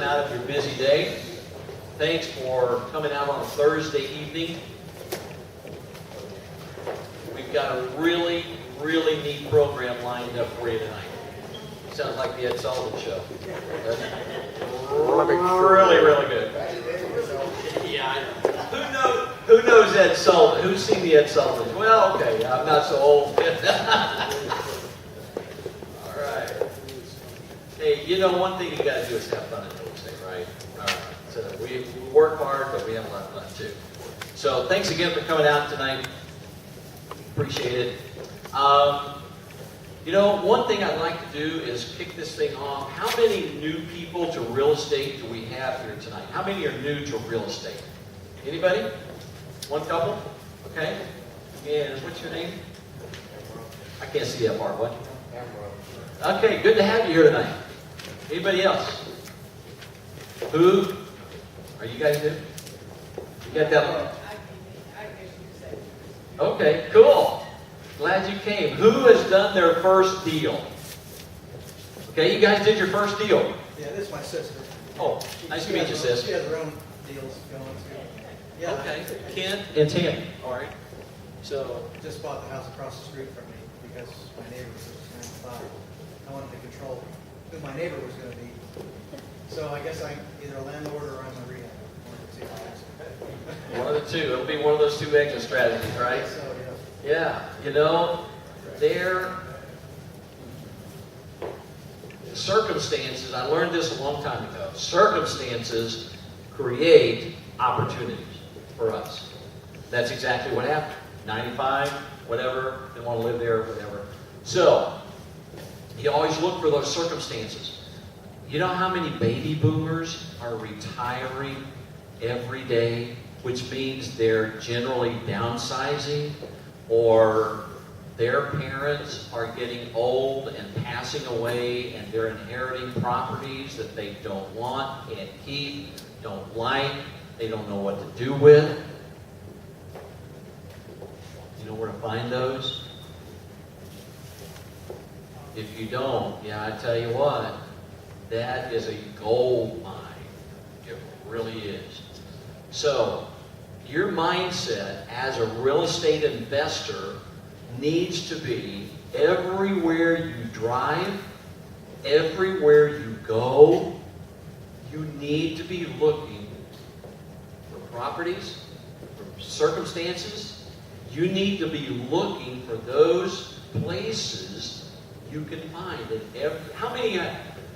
out of your busy day. Thanks for coming out on a Thursday evening. We've got a really, really neat program lined up for you tonight. Sounds like the Ed Sullivan Show. Really, really good. Yeah, who knows Ed Sullivan? Who's seen the Ed Sullivan? Well, okay, I'm not so old. All right. Hey, you know, one thing you got to do is have fun in real estate, right? All right. So we work hard, but we have a lot of fun too. So thanks again for coming out tonight. Appreciate it. You know, one thing I'd like to do is kick this thing off. How many new people to real estate do we have here tonight? How many are new to real estate? Anybody? One couple? Okay. And what's your name? I can't see that part. What? Okay, good to have you here tonight. Anybody else? Who? Are you guys new? You got that one? Okay, cool. Glad you came. Who has done their first deal? Okay, you guys did your first deal. Yeah, this is my sister. Oh, nice to meet you, sis. She has her own deals going too. Yeah. Okay, Ken and Tammy. All right. So, Just bought the house across the street from me because my neighbor was 95. I wanted to control who my neighbor was going to be. So I guess I'm either a landlord or I'm a rehab. I wanted to see how I one of the two. It'll be one of those two exit strategies, right? So, yeah. Yeah, you know, their circumstances, I learned this a long time ago, circumstances create opportunities for us. That's exactly what happened. 95, whatever, they want to live there, whatever. So, you always look for those circumstances. You know how many baby boomers are retiring every day, which means they're generally downsizing, or their parents are getting old and passing away and they're inheriting properties that they don't want, can't keep, don't like, they don't know what to do with. You know where to find those? If you don't, yeah, I tell you what, that is a gold mine. It really is. So, your mindset as a real estate investor needs to be everywhere you drive, everywhere you go, you need to be looking for properties, for circumstances. You need to be looking for those places you can find. And how many,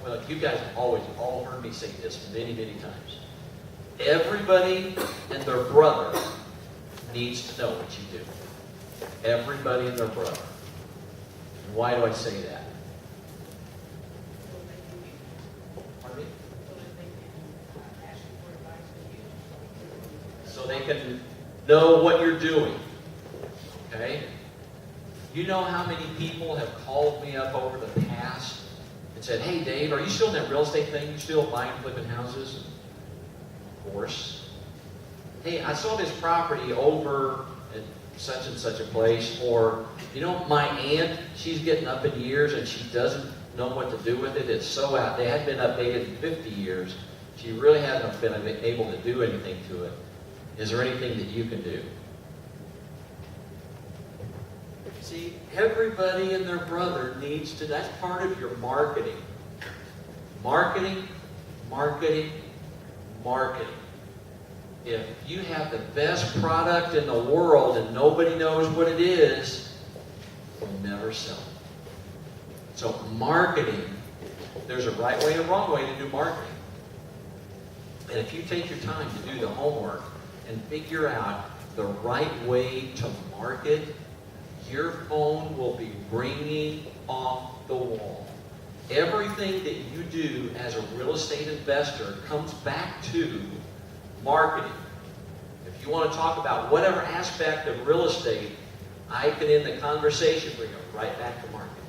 well, you guys have always all heard me say this many, many times. Everybody and their brother needs to know what you do. Everybody and their brother. And why do I say that? Pardon me? So they can know what you're doing. Okay? You know how many people have called me up over the past and said, "Hey Dave, are you still in that real estate thing? You still buying and flipping houses?" Course. Hey, I saw this property over at such and such a place, or, you know, my aunt, she's getting up in years and she doesn't know what to do with it. It's so out. They hadn't been updated in 50 years. She really hasn't been able to do anything to it. Is there anything that you can do? See, everybody and their brother needs to, that's part of your marketing. Marketing, marketing, marketing. If you have the best product in the world and nobody knows what it is, you'll never sell it. So marketing, there's a right way and a wrong way to do marketing. And if you take your time to do the homework and figure out the right way to market, your phone will be ringing off the wall. Everything that you do as a real estate investor comes back to marketing. If you want to talk about whatever aspect of real estate, I can end the conversation, bring it right back to marketing.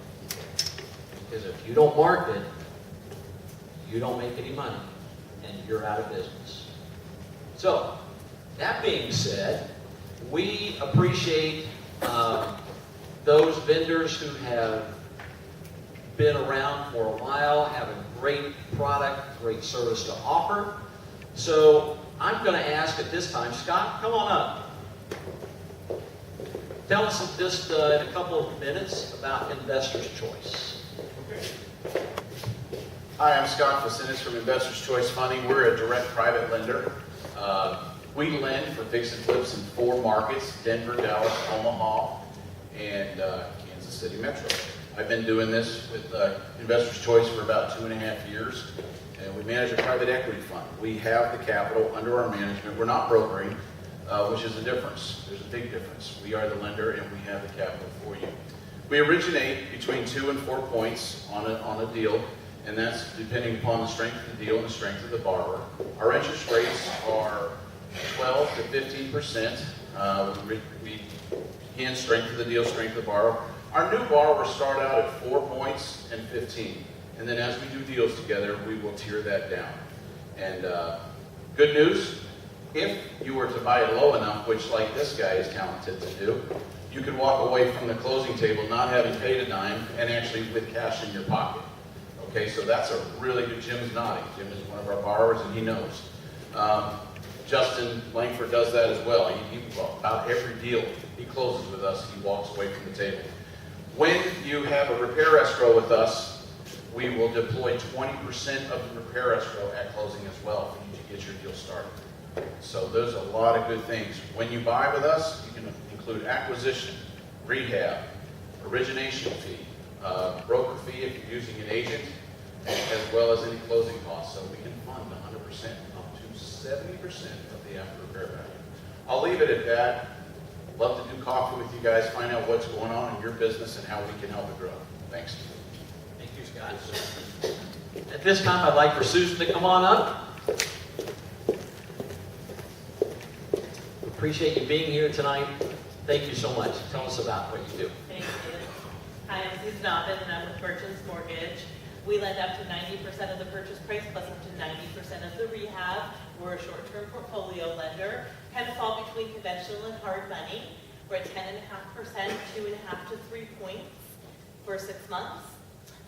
Because if you don't market, you don't make any money, and you're out of business. So, that being said, we appreciate those vendors who have been around for a while, have a great product, great service to offer. So I'm going to ask at this time, Scott, come on up. Tell us just in a couple of minutes about Investor's Choice. Hi, I'm Scott Facinis from Investors Choice Funding. We're a direct private lender. We lend for fix and flips in 4 markets: Denver, Dallas, Omaha, and Kansas City Metro. I've been doing this with Investors Choice for about 2.5 years, and we manage a private equity fund. We have the capital under our management. We're not brokering, which is a difference. There's a big difference. We are the lender, and we have the capital for you. We originate between 2 and 4 points on a deal, and that's depending upon the strength of the deal and the strength of the borrower. Our interest rates are 12 to 15%. We again, strength of the deal, strength of the borrower. Our new borrowers start out at 4 points and 15. And then as we do deals together, we will tier that down. And good news, if you were to buy it low enough, which like this guy is talented to do, you could walk away from the closing table not having paid a dime and actually with cash in your pocket. Okay, so that's a really good, Jim's nodding. Jim is one of our borrowers and he knows. Justin Langford does that as well. Well, about every deal he closes with us, he walks away from the table. When you have a repair escrow with us, we will deploy 20% of the repair escrow at closing as well for you to get your deal started. So there's a lot of good things. When you buy with us, you can include acquisition, rehab, origination fee, broker fee if you're using an agent, as well as any closing costs. So we can fund 100% up to 70% of the after repair value. I'll leave it at that. Love to do coffee with you guys, find out what's going on in your business and how we can help it grow. Thanks. Thank you, Scott. At this time, I'd like for Susan to come on up. Appreciate you being here tonight. Thank you so much. Tell us about what you do. Thank you. Hi, I'm Susan Oppen, and I'm with Merchants Mortgage. We lend up to 90% of the purchase price plus up to 90% of the rehab. We're a short-term portfolio lender, kind of fall between conventional and hard money. We're at 10.5%, 2.5 to 3 points for 6 months.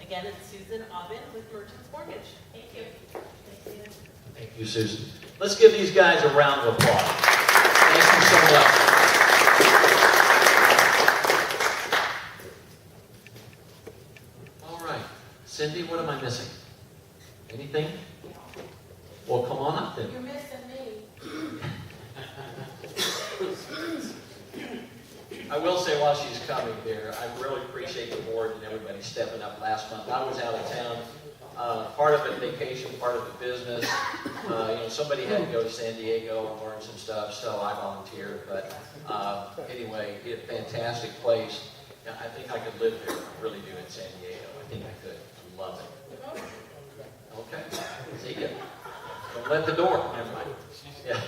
Again, it's Susan Oppen with Merchants Mortgage. Thank you. Thank you. Thank you, Susan. Let's give these guys a round of applause. Thank you so much. Cindy, what am I missing? Anything? Well, come on up then. You're missing me. I will say while she's coming there, I really appreciate the board and everybody stepping up last month. I was out of town. Part of it vacation, part of it business. Somebody had to go to San Diego and learn some stuff, so I volunteered. But anyway, it's a fantastic place. I think I could live there. I really do in San Diego. I think I could. Love it. Okay. See ya. Don't let the door. Never mind. Yeah.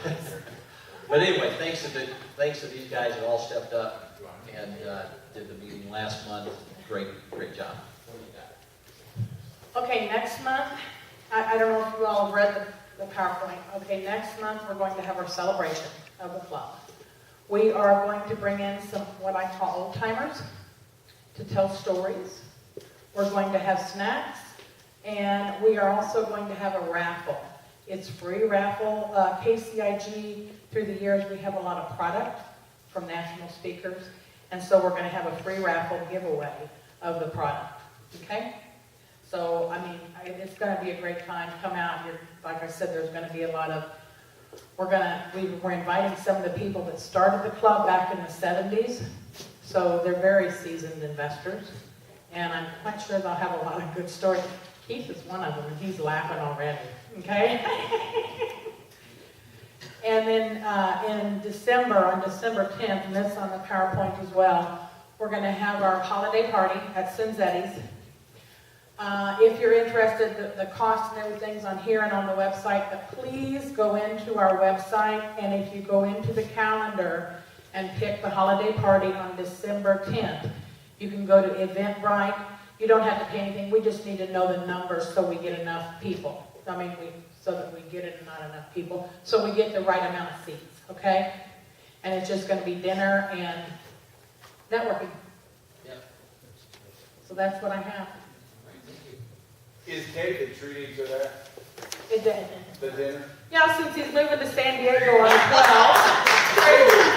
But anyway, thanks to these guys that all stepped up and did the meeting last month. Great job. What do you got? Okay, next month, I don't know if you all have read the PowerPoint. Okay, next month we're going to have our celebration of the club. We are going to bring in some what I call old timers to tell stories. We're going to have snacks, and we are also going to have a raffle. It's free raffle. KCIG, through the years, we have a lot of product from national speakers, and so we're going to have a free raffle giveaway of the product. Okay? So, I mean, it's going to be a great time. Come out here. Like I said, there's going to be a lot of. We're inviting some of the people that started the club back in the 70s, so they're very seasoned investors. And I'm quite sure they'll have a lot of good stories. Keith is one of them, and he's laughing already, okay? And then in December, on December 10th, and this on the PowerPoint as well, we're going to have our holiday party at Cinzetti's. If you're interested, the cost and everything's on here and on the website, but please go into our website, and if you go into the calendar and pick the holiday party on December 10th, you can go to Eventbrite. You don't have to pay anything. We just need to know the numbers so we get enough people. I mean, so that we get it and not enough people. So we get the right amount of seats, okay? And it's just going to be dinner and networking. Yeah. So that's what I have. All right, thank you. Is David treating to that, It did. the dinner? Yeah, since he's moving to San Diego on the 12th.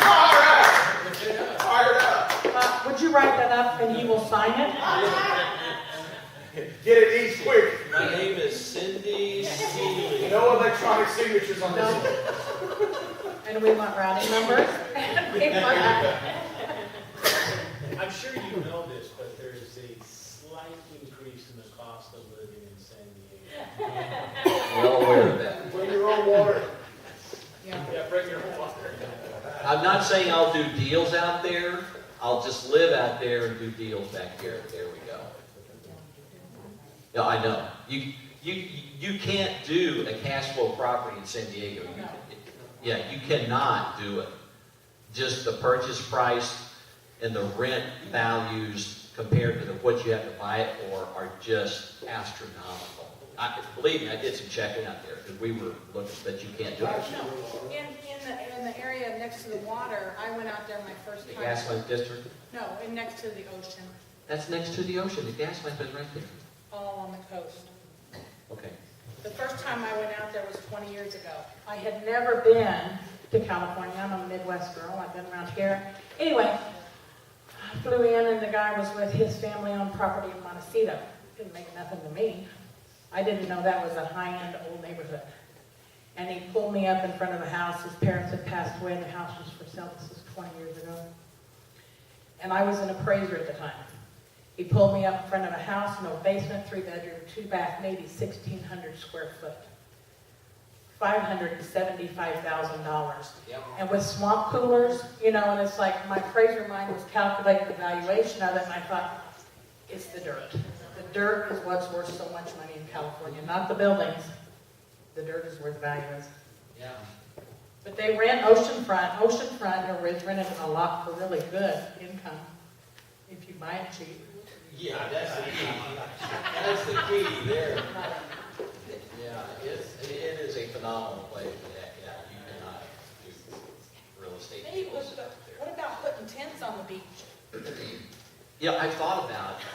All right. Fired up. Would you write that up and he will sign it? Get it each quick. My name is Cindy Seeley. No electronic signatures on this. No. And we want routing numbers. I'm sure you know this, but there is a slight increase in the cost of living in San Diego. Well aware of that. Bring your own water. Yeah. Yeah, bring your own water. I'm not saying I'll do deals out there. I'll just live out there and do deals back here. There we go. Yeah, I know. You can't do a cash flow property in San Diego. You cannot do it. Just the purchase price and the rent values compared to what you have to buy it for are just astronomical. Believe me, I did some checking out there because we were looking, but you can't do it. In the area next to the water, I went out there my first The time. Gaslamp District, No, and next to the ocean, that's next to the ocean. The gas lamp is right there. all on the coast. Okay. The first time I went out there was 20 years ago. I had never been to California. I'm a Midwest girl. I've been around here. Anyway, I flew in and the guy was with his family on property in Montecito. Didn't make nothing to me. I didn't know that was a high-end old neighborhood. And he pulled me up in front of the house. His parents had passed away and the house was for sale. This was 20 years ago. And I was an appraiser at the time. He pulled me up in front of a house, no basement, 3-bedroom, 2-bath, maybe 1,600 square foot. $575,000. Yep. And with swamp coolers, and it's like my appraiser mind was calculating the valuation of it, and I thought, it's the dirt. The dirt is what's worth so much money in California, not the buildings. The dirt is where the value is. Yeah. But they rent oceanfront. Oceanfront is rented a lot for really good income if you buy it cheap. Yeah, that's the key. That's the key there. Yeah, it is a phenomenal place. Yeah, you cannot do real estate Hey, deals out there. what about putting tents on the beach? Yeah, I thought about it.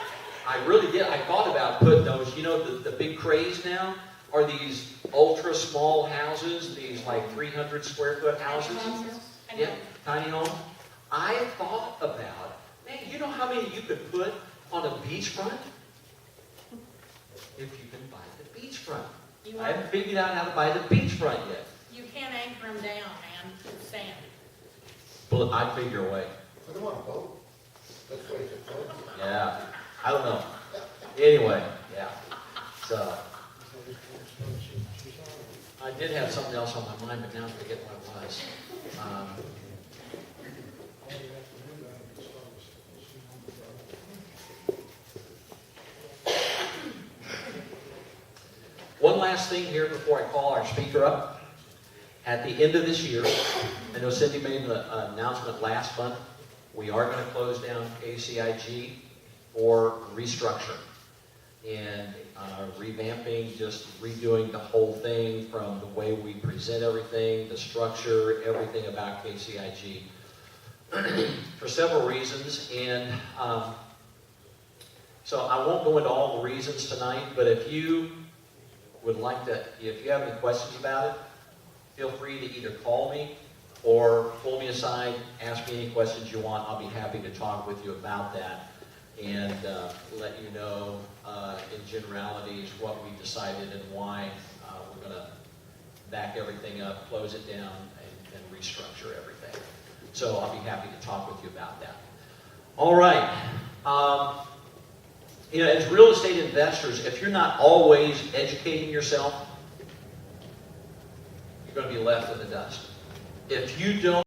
I really did. I thought about putting those, the big craze now are these ultra small houses, these like 300 square foot houses. Yeah, tiny home. I thought about, man, you know how many you could put on a beachfront? If you can buy the beachfront. I haven't figured out how to buy the beachfront yet. You can't anchor them down, man. It's sand. But I'd figure a way. Put them on a boat. Let's wait for boat. Yeah, I don't know. Anyway, yeah. So, I did have something else on my mind, but now I forget what it was. One last thing here before I call our speaker up. At the end of this year, I know Cindy made an announcement last month, we are going to close down KCIG for restructure and revamping, just redoing the whole thing from the way we present everything, the structure, everything about KCIG for several reasons. And so I won't go into all the reasons tonight, but if you would like to, if you have any questions about it, feel free to either call me or pull me aside, ask me any questions you want. I'll be happy to talk with you about that and let you know in generalities what we decided and why we're going to back everything up, close it down, and restructure everything. So I'll be happy to talk with you about that. All right. As real estate investors, if you're not always educating yourself, you're going to be left in the dust. If you don't